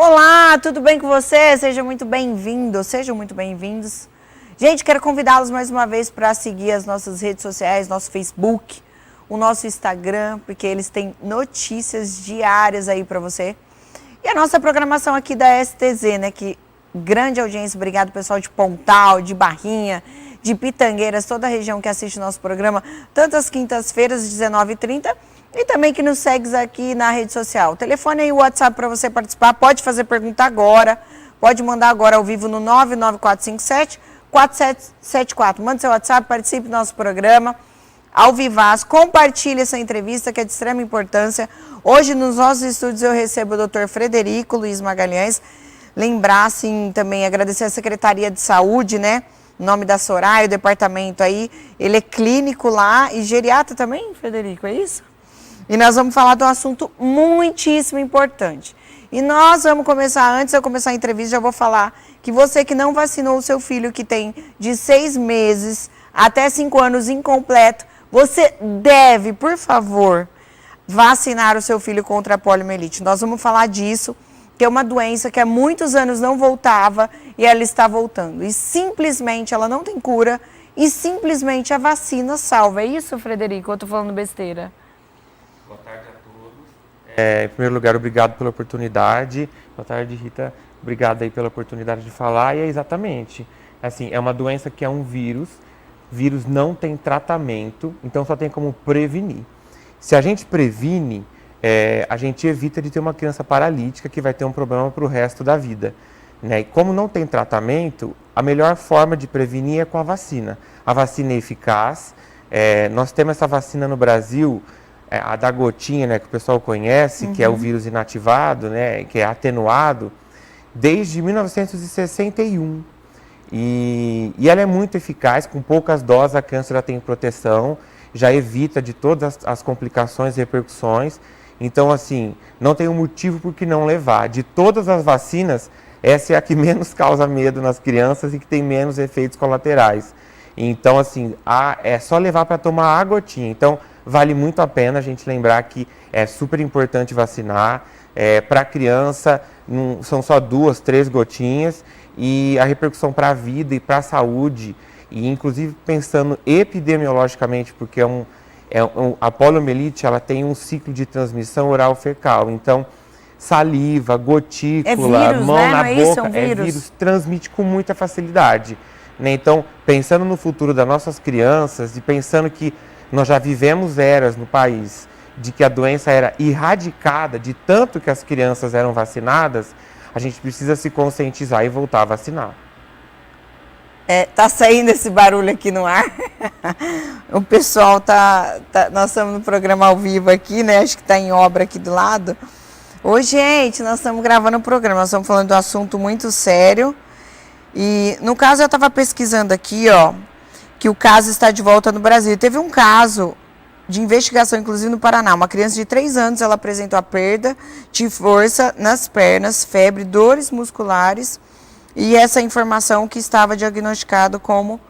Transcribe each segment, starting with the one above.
Olá, tudo bem com você? Seja muito bem-vindo, sejam muito bem-vindos. Gente, quero convidá-los mais uma vez para seguir as nossas redes sociais, nosso Facebook, o nosso Instagram, porque eles têm notícias diárias aí para você. E a nossa programação aqui da STZ, né, que grande audiência, obrigado pessoal de Pontal, de Barrinha, de Pitangueiras, toda a região que assiste o nosso programa, tanto às quintas-feiras, às 19h30, e também que nos segue aqui na rede social. O telefone e o WhatsApp para você participar, pode fazer pergunta agora, pode mandar agora ao vivo no 99457-4774. Manda seu WhatsApp, participe do nosso programa, ao vivaz, compartilhe essa entrevista que é de extrema importância. Hoje nos nossos estúdios eu recebo o Dr. Frederico Luiz Magalhães. Lembrar, assim, também agradecer a Secretaria de Saúde, né? Em nome da Soraya, o departamento aí. Ele é clínico lá e geriatra também, Frederico, é isso? E nós vamos falar de um assunto muitíssimo importante. E nós vamos começar, antes de eu começar a entrevista, já vou falar que você que não vacinou o seu filho, que tem de 6 meses até 5 anos incompleto, você deve, por favor, vacinar o seu filho contra a poliomielite. Nós vamos falar disso, que é uma doença que há muitos anos não voltava e ela está voltando. E simplesmente ela não tem cura e simplesmente a vacina salva. É isso, Frederico? Eu estou falando besteira? Boa tarde a todos. Em primeiro lugar, obrigado pela oportunidade. Boa tarde, Rita. Obrigado aí pela oportunidade de falar. E é exatamente, assim, é uma doença que é um vírus. Vírus não tem tratamento, então só tem como prevenir. Se a gente previne, a gente evita de ter uma criança paralítica que vai ter um problema para o resto da vida. Né? E como não tem tratamento, a melhor forma de prevenir é com a vacina. A vacina é eficaz. Nós temos essa vacina no Brasil, a da gotinha, né, que o pessoal conhece, que é o vírus inativado, né, que é atenuado, desde 1961. E ela é muito eficaz, com poucas doses a criança já tem proteção, já evita de todas as complicações e repercussões. Então, assim, não tem um motivo por que não levar. De todas as vacinas, essa é a que menos causa medo nas crianças e que tem menos efeitos colaterais. Então, assim, é só levar para tomar a gotinha. Então, vale muito a pena a gente lembrar que é super importante vacinar. Para a criança, são só 2, 3 gotinhas. E a repercussão para a vida e para a saúde, e inclusive pensando epidemiologicamente, porque a poliomielite ela tem um ciclo de transmissão oral fecal. Então, saliva, gotícula, vírus, mão né? na Não é boca, isso? É um vírus. transmite com muita facilidade. Né? Então, pensando no futuro das nossas crianças e pensando que nós já vivemos eras no país de que a doença era erradicada, de tanto que as crianças eram vacinadas, a gente precisa se conscientizar e voltar a vacinar. Tá saindo esse barulho aqui no ar. O pessoal nós estamos no programa ao vivo aqui, né? Acho que está em obra aqui do lado. Oi, gente, nós estamos gravando o programa, nós estamos falando de um assunto muito sério. E, no caso, eu estava pesquisando aqui, ó, que o caso está de volta no Brasil. Teve um caso de investigação, inclusive no Paraná. Uma criança de 3 anos, ela apresentou a perda de força nas pernas, febre, dores musculares e essa informação que estava diagnosticado como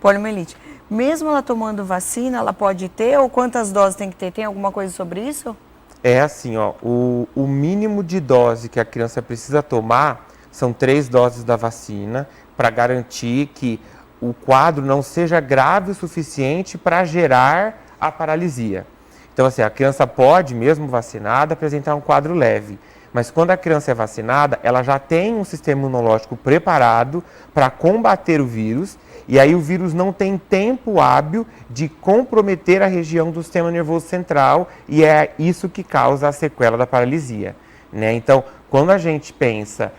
poliomielite. Mesmo ela tomando vacina, ela pode ter ou quantas doses tem que ter? Tem alguma coisa sobre isso? É assim, ó, o mínimo de dose que a criança precisa tomar são 3 doses da vacina para garantir que o quadro não seja grave o suficiente para gerar a paralisia. Então, assim, a criança pode, mesmo vacinada, apresentar um quadro leve. Mas quando a criança é vacinada, ela já tem um sistema imunológico preparado para combater o vírus. E aí o vírus não tem tempo hábil de comprometer a região do sistema nervoso central. E é isso que causa a sequela da paralisia. Né? Então, quando a gente pensa,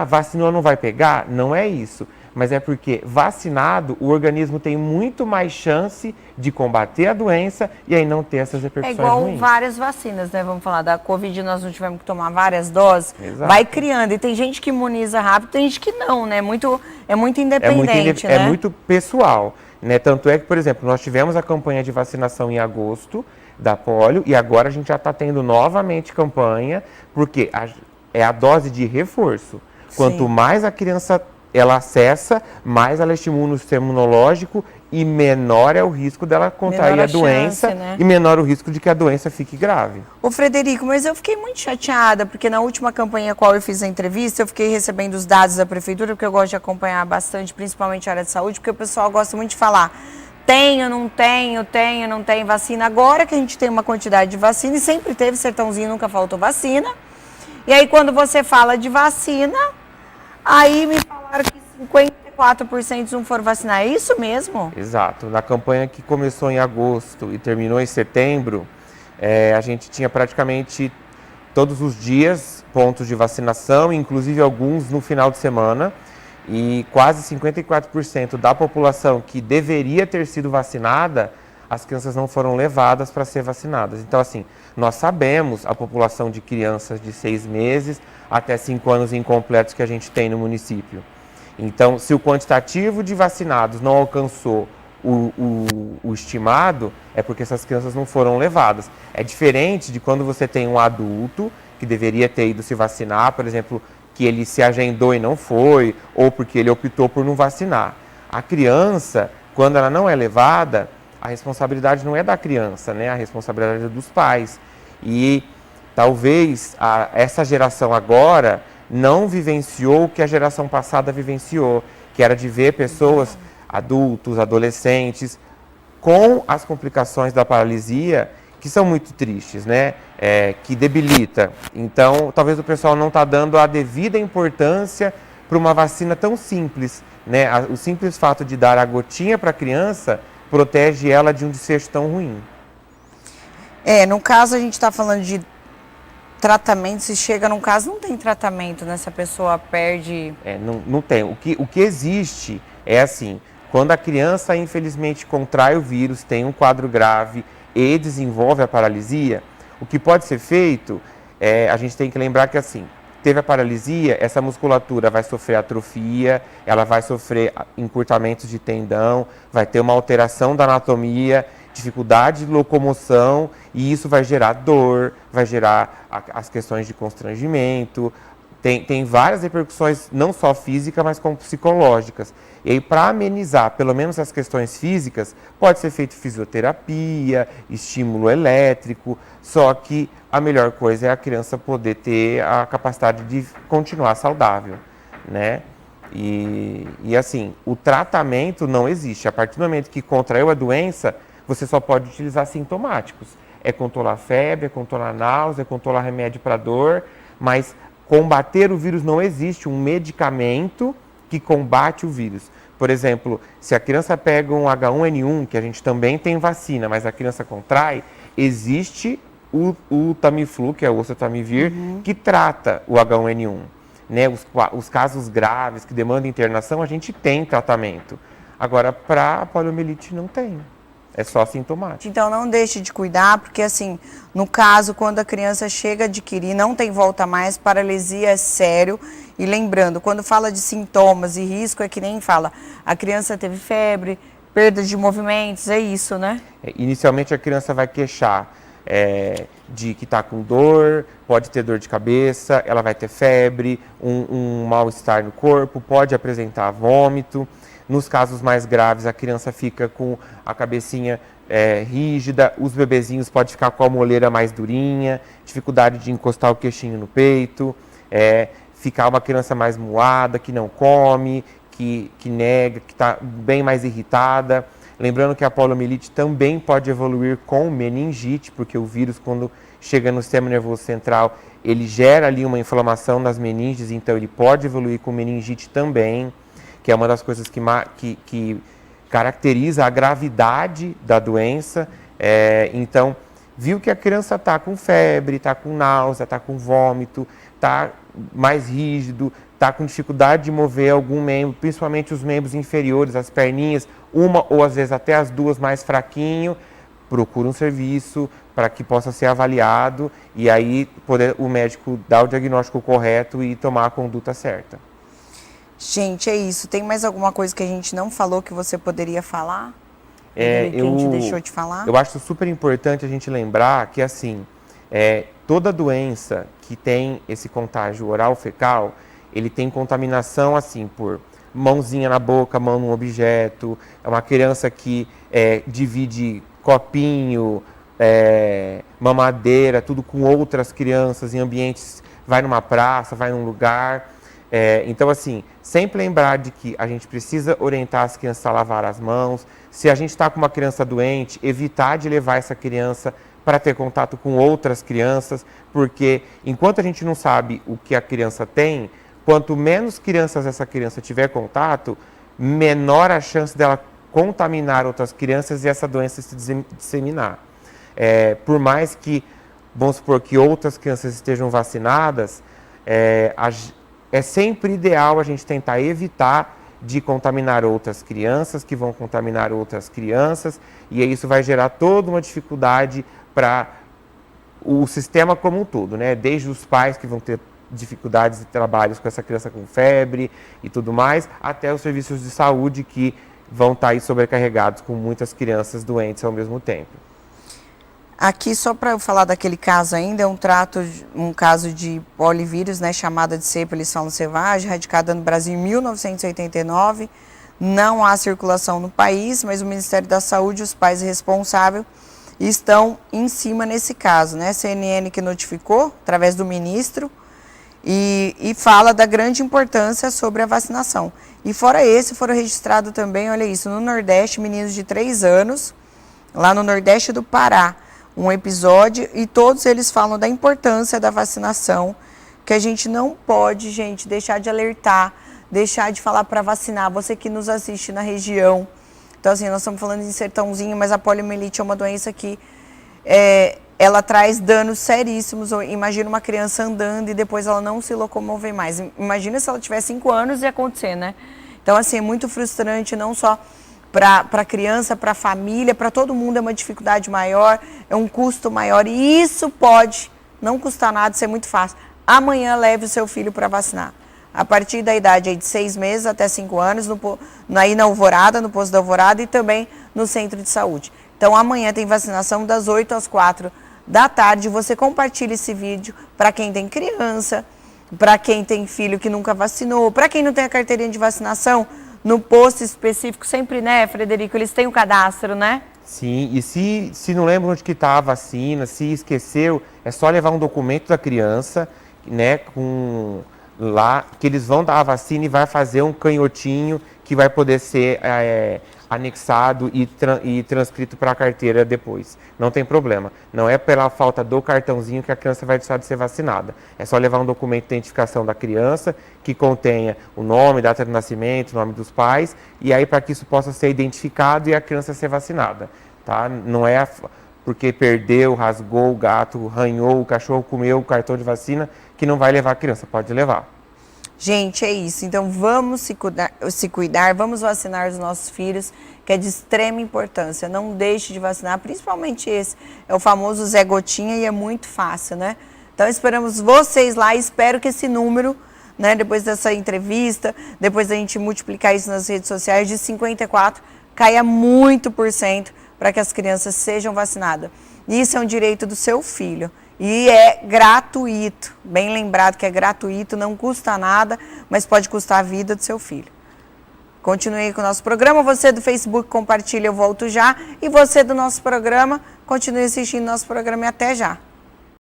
vacinou não vai pegar, não é isso. Mas é porque vacinado, o organismo tem muito mais chance de combater a doença e aí não ter essas repercussões ruins. É igual várias vacinas, né? Vamos falar da Covid, nós não tivemos que tomar várias doses. Exato. Vai criando. E tem gente que imuniza rápido, tem gente que não, né? É muito independente, né? É muito pessoal. Né? Tanto é que, por exemplo, nós tivemos a campanha de vacinação em agosto da polio e agora a gente já está tendo novamente campanha, porque é a dose de reforço. Quanto mais a criança ela acessa, mais ela estimula o sistema imunológico e menor é o risco dela contrair a doença, né? E menor o risco de que a doença fique grave. Ô Frederico, mas eu fiquei muito chateada, porque na última campanha qual eu fiz a entrevista, eu fiquei recebendo os dados da prefeitura, porque eu gosto de acompanhar bastante, principalmente a área de saúde, porque o pessoal gosta muito de falar, tenho, não tenho vacina. Agora que a gente tem uma quantidade de vacina, e sempre teve, Sertãozinho nunca faltou vacina, e aí quando você fala de vacina, aí me falaram que 54% não foram vacinar. É isso mesmo? Exato. Na campanha que começou em agosto e terminou em setembro, a gente tinha praticamente todos os dias pontos de vacinação, inclusive alguns no final de semana, e quase 54% da população que deveria ter sido vacinada, as crianças não foram levadas para ser vacinadas. Então, assim, nós sabemos a população de crianças de 6 meses até 5 anos incompletos que a gente tem no município. Então, se o quantitativo de vacinados não alcançou o estimado, é porque essas crianças não foram levadas. É diferente de quando você tem um adulto que deveria ter ido se vacinar, por exemplo, que ele se agendou e não foi, ou porque ele optou por não vacinar. A criança, quando ela não é levada, a responsabilidade não é da criança, né? A responsabilidade é dos pais. E talvez essa geração agora não vivenciou o que a geração passada vivenciou, que era de ver pessoas, adultos, adolescentes, com as complicações da paralisia, que são muito tristes, né? Que debilita. Então, talvez o pessoal não está dando a devida importância para uma vacina tão simples, né? O simples fato de dar a gotinha para a criança protege ela de um desfecho tão ruim. No caso a gente está falando de tratamento, se chega num caso, não tem tratamento, né? Se a pessoa perde... Não tem. O que existe é assim, quando a criança infelizmente contrai o vírus, tem um quadro grave e desenvolve a paralisia, o que pode ser feito, a gente tem que lembrar que assim, teve a paralisia, essa musculatura vai sofrer atrofia, ela vai sofrer encurtamentos de tendão, vai ter uma alteração da anatomia, dificuldade de locomoção, e isso vai gerar dor, vai gerar as questões de constrangimento, tem várias repercussões, não só físicas, mas como psicológicas. E aí, para amenizar pelo menos as questões físicas, pode ser feito fisioterapia, estímulo elétrico, só que a melhor coisa é a criança poder ter a capacidade de continuar saudável, né? E assim, o tratamento não existe. A partir do momento que contraiu a doença, você só pode utilizar sintomáticos. É controlar a febre, é controlar a náusea, é controlar remédio para dor, mas combater o vírus não existe um medicamento que combate o vírus. Por exemplo, se a criança pega um H1N1, que a gente também tem vacina, mas a criança contrai, existe o Tamiflu, que é o oseltamivir, que trata o H1N1. Né? Os casos graves que demandam internação, a gente tem tratamento. Agora, para a poliomielite não tem. É só sintomático. Então não deixe de cuidar, porque assim, no caso, quando a criança chega a adquirir, não tem volta mais, paralisia é sério. E lembrando, quando fala de sintomas e risco, é que nem fala, a criança teve febre, perda de movimentos, é isso, né? Inicialmente a criança vai queixar de que está com dor, pode ter dor de cabeça, ela vai ter febre, um mal-estar no corpo, pode apresentar vômito. Nos casos mais graves, a criança fica com a cabecinha rígida, os bebezinhos podem ficar com a moleira mais durinha, dificuldade de encostar o queixinho no peito, ficar uma criança mais moada, que não come, que nega, que está bem mais irritada. Lembrando que a poliomielite também pode evoluir com meningite, porque o vírus, quando chega no sistema nervoso central, ele gera ali uma inflamação nas meninges, então ele pode evoluir com meningite também, que é uma das coisas que caracteriza a gravidade da doença. Então, viu que a criança está com febre, está com náusea, está com vômito, está mais rígido, está com dificuldade de mover algum membro, principalmente os membros inferiores, as perninhas, uma ou às vezes até as duas mais fraquinho, procura um serviço para que possa ser avaliado e aí poder o médico dar o diagnóstico correto e tomar a conduta certa. Gente, é isso. Tem mais alguma coisa que a gente não falou que você poderia falar? Que a gente deixou de falar? Eu acho super importante a gente lembrar que, assim, toda doença que tem esse contágio oral-fecal, ele tem contaminação, assim, por mãozinha na boca, mão num objeto, é uma criança que divide copinho, mamadeira, tudo com outras crianças em ambientes, vai numa praça, vai num lugar. Então, assim, sempre lembrar de que a gente precisa orientar as crianças a lavar as mãos. Se a gente está com uma criança doente, evitar de levar essa criança para ter contato com outras crianças, porque enquanto a gente não sabe o que a criança tem, quanto menos crianças essa criança tiver contato, menor a chance dela contaminar outras crianças e essa doença se disseminar. Por mais que, vamos supor, que outras crianças estejam vacinadas, é sempre ideal a gente tentar evitar de contaminar outras crianças, que vão contaminar outras crianças, e isso vai gerar toda uma dificuldade para o sistema como um todo, né? Desde os pais que vão ter dificuldades de trabalhos com essa criança com febre e tudo mais, até os serviços de saúde que vão estar aí sobrecarregados com muitas crianças doentes ao mesmo tempo. Aqui, só para eu falar daquele caso ainda, é um caso de polivírus, né, chamada de cepa eles falam selvagem, radicada no Brasil em 1989. Não há circulação no país, mas o Ministério da Saúde e os pais responsáveis estão em cima nesse caso, né? CNN que notificou, através do ministro, e fala da grande importância sobre a vacinação. E fora esse, foram registrados também, olha isso, no Nordeste, meninos de 3 anos, lá no Nordeste do Pará, um episódio, e todos eles falam da importância da vacinação, que a gente não pode, gente, deixar de alertar, deixar de falar para vacinar, você que nos assiste na região. Então, assim, nós estamos falando de sertãozinho, mas a poliomielite é uma doença que ela traz danos seríssimos. Imagina uma criança andando e depois ela não se locomover mais. Imagina se ela tiver 5 anos e acontecer, né? Então, assim, é muito frustrante, não só para a criança, para a família, para todo mundo é uma dificuldade maior, é um custo maior. E isso pode não custar nada, ser muito fácil. Amanhã leve o seu filho para vacinar. A partir da idade aí de 6 meses até 5 anos, aí na Alvorada, no posto da Alvorada e também no centro de saúde. Então, amanhã tem vacinação das 8 às 4 da tarde. Você compartilha esse vídeo para quem tem criança, para quem tem filho que nunca vacinou, para quem não tem a carteirinha de vacinação, no posto específico, sempre, né, Frederico, eles têm o cadastro, né? Sim, e se não lembra onde que está a vacina, se esqueceu, é só levar um documento da criança, né, lá, que eles vão dar a vacina e vai fazer um canhotinho que vai poder ser anexado e transcrito para a carteira depois. Não tem problema. Não é pela falta do cartãozinho que a criança vai deixar de ser vacinada. É só levar um documento de identificação da criança que contenha o nome, data de nascimento, nome dos pais, e aí para que isso possa ser identificado e a criança ser vacinada. Tá? Não é porque perdeu, rasgou o gato, arranhou, o cachorro comeu o cartão de vacina que não vai levar a criança. Pode levar. Gente, é isso. Então, vamos se cuidar, vamos vacinar os nossos filhos, que é de extrema importância. Não deixe de vacinar, principalmente esse. É o famoso Zé Gotinha e é muito fácil, né? Então, esperamos vocês lá e espero que esse número, né, depois dessa entrevista, depois da gente multiplicar isso nas redes sociais, de 54, caia muito por cento para que as crianças sejam vacinadas. Isso é um direito do seu filho. E é gratuito, bem lembrado que é gratuito, não custa nada, mas pode custar a vida do seu filho. Continue aí com o nosso programa, você do Facebook compartilha, eu volto já, e você do nosso programa, continue assistindo nosso programa e até já.